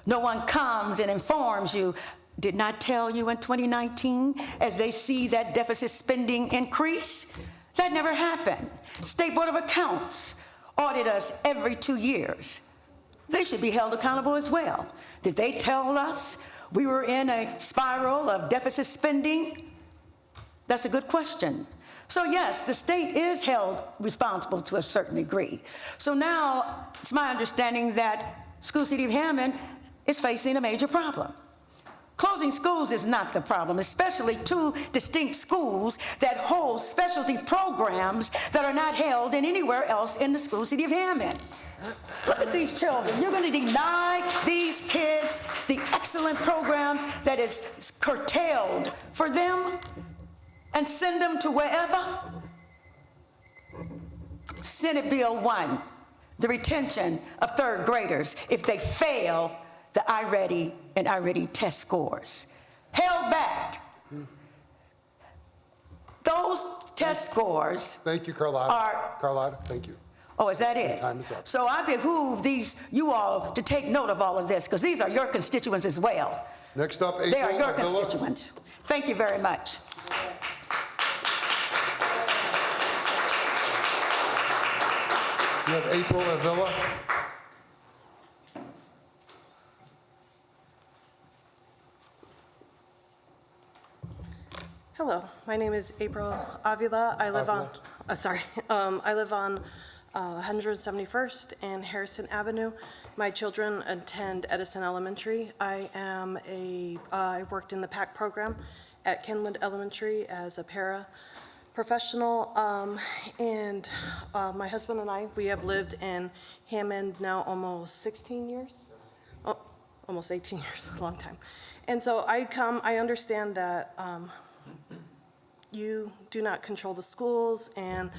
No one comes and informs you. Did not tell you in 2019 as they see that deficit spending increase? That never happened. State Board of Accounts audit us every 2 years. They should be held accountable as well. Did they tell us we were in a spiral of deficit spending? That's a good question. So yes, the state is held responsible to a certain degree. So now it's my understanding that School City of Hammond is facing a major problem. Closing schools is not the problem, especially 2 distinct schools that hold specialty programs that are not held in anywhere else in the School City of Hammond. Look at these children. You're going to deny these kids the excellent programs that is curtailed for them and send them to wherever? Senate Bill 1, the retention of 3rd graders if they fail the iReady and iReady test scores. Held back. Those test scores. Thank you, Carlotta. Carlotta, thank you. Oh, is that it? Time is up. So I behoove you all to take note of all of this, because these are your constituents as well. Next up, April They are your Avila. constituents. Thank you very much. You have April Avila. Hello, my name is April Avila. I live on, I live on 171st and Harrison Avenue. My children attend Edison Elementary. I worked in the PAC program at Kenwood Elementary as a para-professional, and my husband and I, we have lived in Hammond now almost 16 years? Oh, almost 18 years, a long time. And so I understand that you do not control the schools, and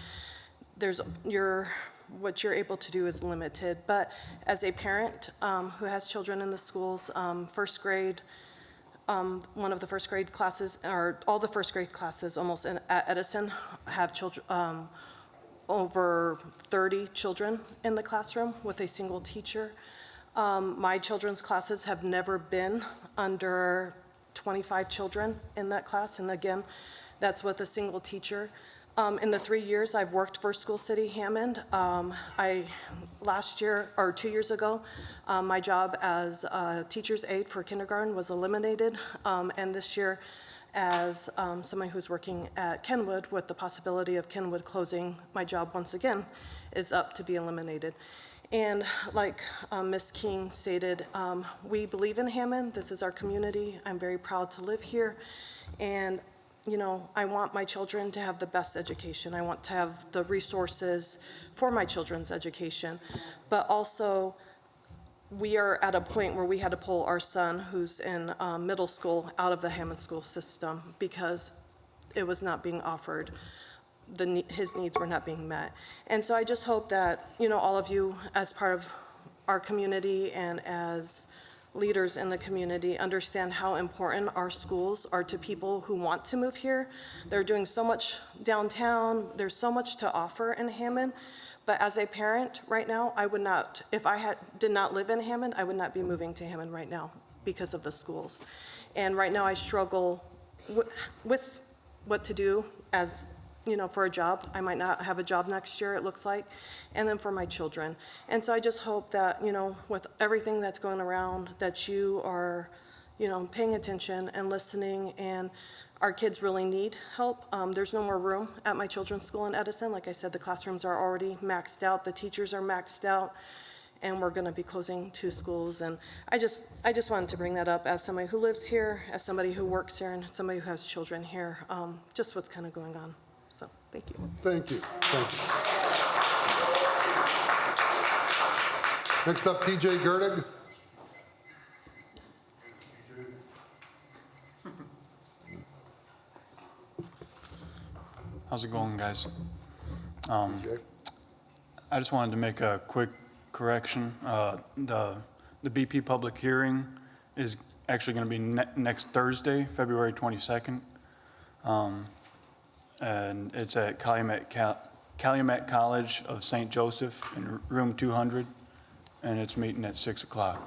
what you're able to do is limited. But as a parent who has children in the schools, first grade, one of the first grade classes, or all the first grade classes almost at Edison have children, over 30 children in the classroom with a single teacher. My children's classes have never been under 25 children in that class, and again, that's with a single teacher. In the 3 years I've worked for School City Hammond, last year, or 2 years ago, my job as a teacher's aide for kindergarten was eliminated, and this year, as someone who's working at Kenwood with the possibility of Kenwood closing, my job once again is up to be eliminated. And like Ms. King stated, we believe in Hammond. This is our community. I'm very proud to live here. And, you know, I want my children to have the best education. I want to have the resources for my children's education. But also, we are at a point where we had to pull our son, who's in middle school, out of the Hammond school system because it was not being offered. His needs were not being met. And so I just hope that, you know, all of you as part of our community and as leaders in the community understand how important our schools are to people who want to move here. They're doing so much downtown. There's so much to offer in Hammond. But as a parent right now, I would not, if I did not live in Hammond, I would not be moving to Hammond right now because of the schools. And right now I struggle with what to do as, you know, for a job. I might not have a job next year, it looks like, and then for my children. And so I just hope that, you know, with everything that's going around, that you are paying attention and listening, and our kids really need help. There's no more room at my children's school in Edison. Like I said, the classrooms are already maxed out, the teachers are maxed out, and we're gonna be closing 2 schools. And I just wanted to bring that up as somebody who lives here, as somebody who works here, and somebody who has children here, just what's kind of going on. So, thank you. Thank you. Thank you. Next up, TJ Gerdig. How's it going, guys? I just wanted to make a quick correction. The BP public hearing is actually going to be next Thursday, February 22nd. And it's at Calumet College of St. Joseph in room 200, and it's meeting at 6 o'clock.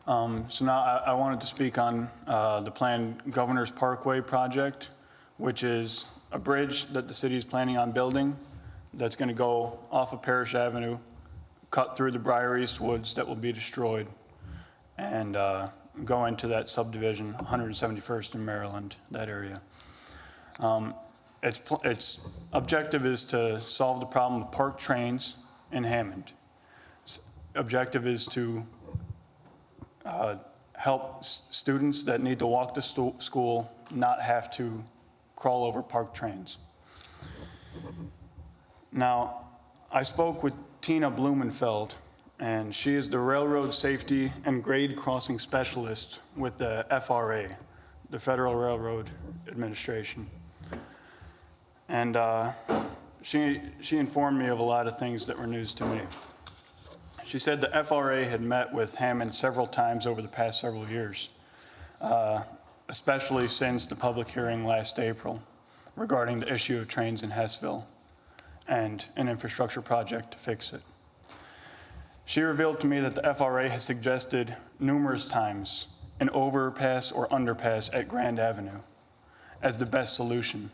So now I wanted to speak on the planned Governor's Parkway project, which is a bridge that the city is planning on building that's going to go off of Parrish Avenue, cut through the Briar East Woods that will be destroyed, and go into that subdivision, 171st in Maryland, that area. Its objective is to solve the problem of parked trains in Hammond. Objective is to help students that need to walk to school not have to crawl over parked trains. Now, I spoke with Tina Blumenfeld, and she is the Railroad Safety and Grade Crossing Specialist with the FRA, the Federal Railroad Administration. And she informed me of a lot of things that were news to me. She said the FRA had met with Hammond several times over the past several years, especially since the public hearing last April regarding the issue of trains in Hessville and an infrastructure project to fix it. She revealed to me that the FRA has suggested numerous times an overpass or underpass at Grand Avenue as the best solution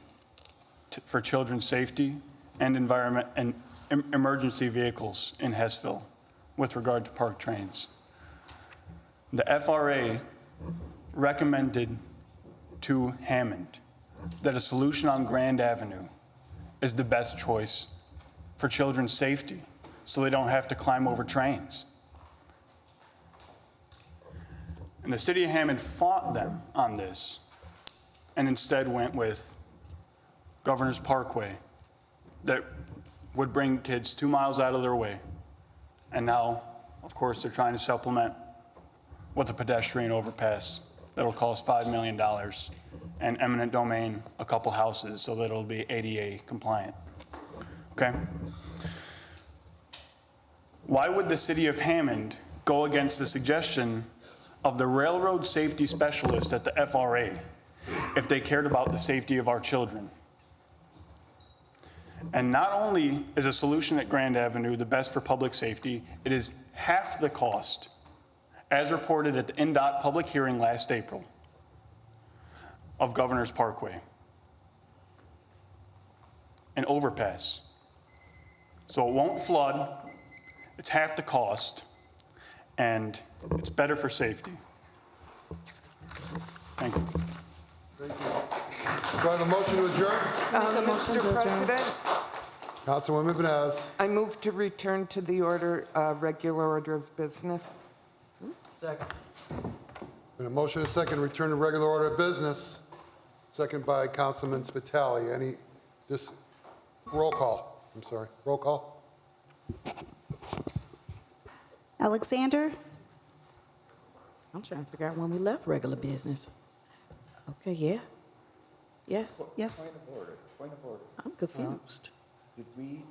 for children's safety and environment and emergency vehicles in Hessville with regard to parked trains. The FRA recommended to Hammond that a solution on Grand Avenue is the best choice for children's safety so they don't have to climb over trains. And the city of Hammond fought them on this and instead went with Governor's Parkway that would bring kids 2 miles out of their way. And now, of course, they're trying to supplement with a pedestrian overpass that'll cost $5 million and eminent domain a couple houses so that it'll be ADA compliant. Okay? Why would the city of Hammond go against the suggestion of the railroad safety specialist at the FRA if they cared about the safety of our children? And not only is a solution at Grand Avenue the best for public safety, it is half the cost, as reported at the NDOT public hearing last April, of Governor's Parkway. An overpass. So it won't flood, it's half the cost, and it's better for safety. Thank you. Thank you. Do I have a motion to adjourn? Mr. President, Councilwoman Vines. I move to return to the regular order of business. Second. Been a motion and a second to return to regular order of business. Second by Councilman Spitali. Roll call. I'm sorry. Roll call. Alexander? I'm trying to figure out when we left regular business. Okay, yeah. Yes? Yes. Point of order, point of order. I'm confused. Did we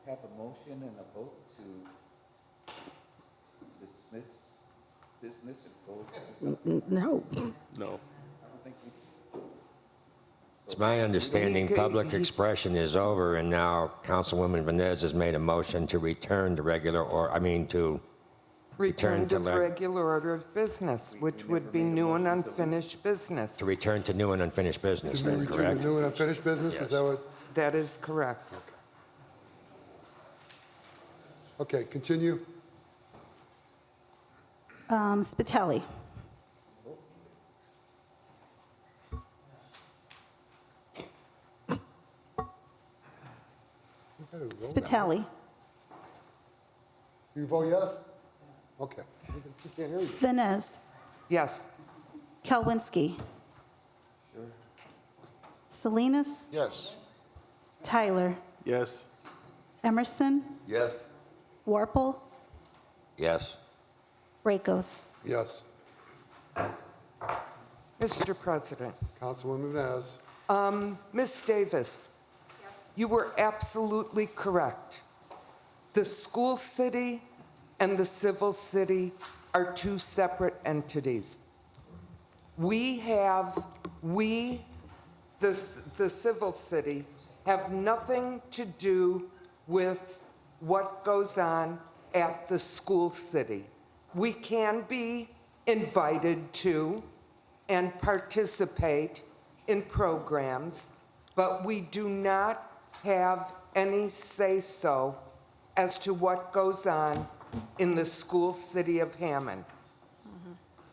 have a motion and a vote to dismiss business and go? No. No. I don't think we. It's my understanding public expression is over, and now Councilwoman Vines has made a motion to return to Return to the regular order of business, which would be new and unfinished business. to return to new and unfinished business, To that's return correct? to new and unfinished business? Is that what? That is correct. Okay, continue. Spitali. Spitali. You vote yes? Okay. We can't hear you. Venez. Yes. Kelwinski. Salinas. Yes. Tyler. Yes. Emerson. Yes. Warple. Yes. Rakos. Yes. Mr. President. Councilwoman Vaz. Ms. Davis, you were absolutely correct. The school city and the civil city are two separate entities. The civil city, have nothing to do with what goes on at the school city. We can be invited to and participate in programs, but we do not have any say-so as to what goes on in the school city of Hammond.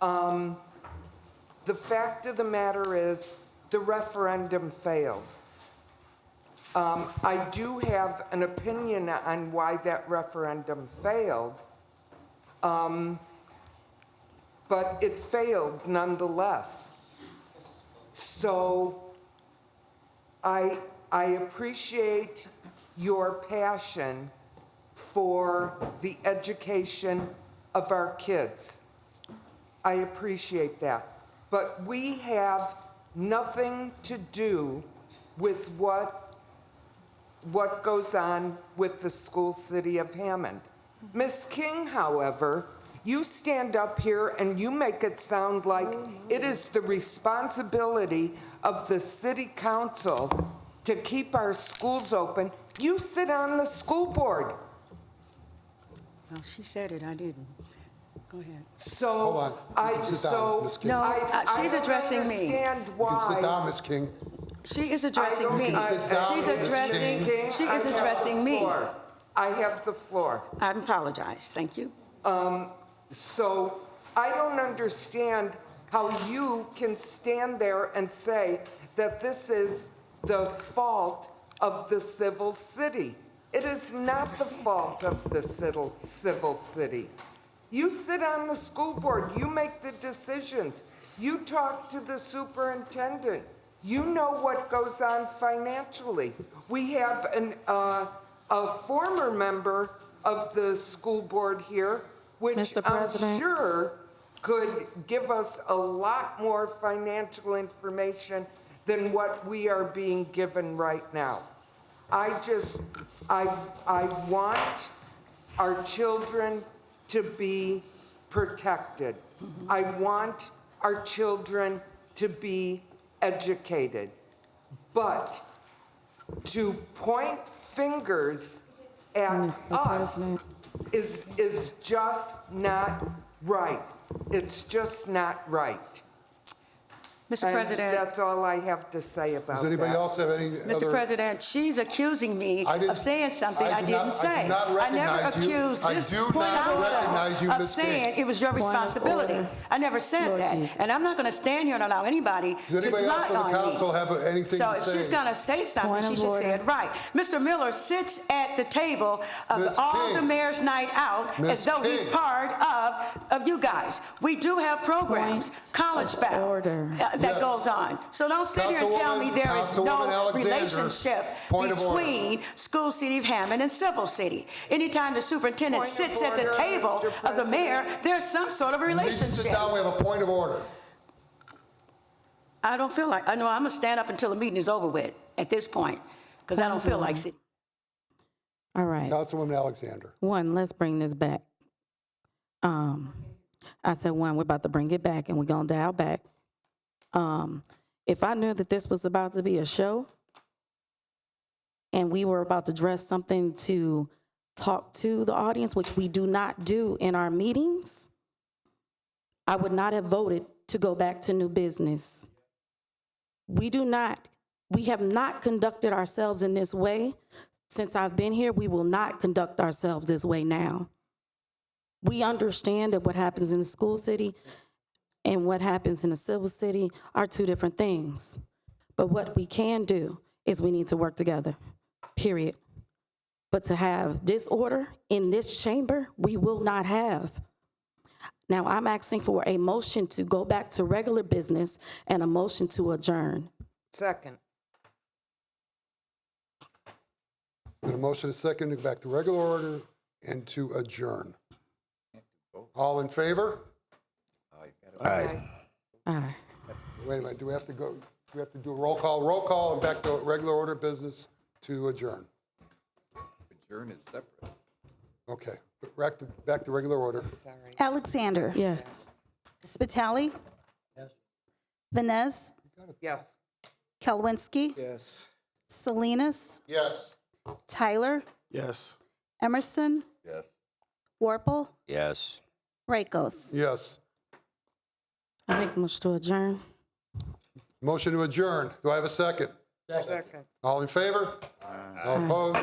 The fact of the matter is, the referendum failed. I do have an opinion on why that referendum failed, but it failed nonetheless. So I appreciate your passion for the education of our kids. I appreciate that. But we have nothing to do with what goes on with the school city of Hammond. Ms. King, however, you stand up here and you make it sound like it is the responsibility of the city council to keep our schools open. You sit on the school board. Well, she said it, I didn't. Go ahead. So Hold on. You can sit down, Ms. King. No, she's I don't addressing me. understand You why. can sit down, Ms. King. She is addressing me. You can sit down, She's Ms. addressing, King. she I is have addressing the me. floor. I have the floor. I apologize, thank you. So I don't understand how you can stand there and say that this is the fault of the civil city. It is not the fault of the civil city. You sit on the school board, you make the decisions, you talk to the superintendent, you know what goes on financially. We have a former member of the school board here, which Mr. I'm President. sure could give us a lot more financial information than what we are being given right now. I want our children to be protected. I want our children to be educated. But to point fingers at Mr. us President. is just not right. It's just not right. Mr. And President. that's all I have to say about Does that. anybody else have any Mr. other? President, she's accusing me I didn't- of saying something I I do didn't not- say. I do not I never recognize you. accused I this do not recognize you, council of Ms. King. saying it was your Point of responsibility. order. I never said Lord that. Jesus. And I'm not going to stand here and allow anybody Does to anybody else lie on the on council me. have anything So to if say? she's going to say something, Point she of should say order. it right. Mr. Miller sits at the table of Ms. all King. the mayor's night out Ms. as though he's King. part of you guys. We do have programs, Point college of bound, order. that Yes. goes on. So don't sit here and tell me there is Councilwoman no Alexander, relationship point of order. between school city of Hammond and civil city. Anytime the superintendent Point of sits at the order, table Mr. of the mayor, there's some sort of You need to sit relationship. down, we have a point of order. I don't feel like, I know I'm gonna stand up until the meeting is over with at this point, because I don't feel like sitting. All right. Councilwoman Alexander. One, let's bring this back. I said, one, we're about to bring it back and we're going to dial back. If I knew that this was about to be a show and we were about to dress something to talk to the audience, which we do not do in our meetings, I would not have voted to go back to new business. We have not conducted ourselves in this way. Since I've been here, we will not conduct ourselves this way now. We understand that what happens in the school city and what happens in the civil city are two different things. But what we can do is we need to work together, period. But to have disorder in this chamber, we will not have. Now, I'm asking for a motion to go back to regular business and a motion to adjourn. Second. Got a motion and a second to go back to regular order and to adjourn. All in favor? Aye. Aye. Wait a minute, do we have to go, do we have to do a roll call? Roll call and back to regular order business to adjourn. Adjourn is separate. Okay, back to regular order. Alexander. Yes. Spitali. Yes. Vines. Yes. Kelwinski. Yes. Salinas. Yes. Tyler. Yes. Emerson. Yes. Warple. Yes. Rakos. Yes. I make a motion to adjourn. Motion to adjourn. Do I have a second? Second. All in favor? All opposed?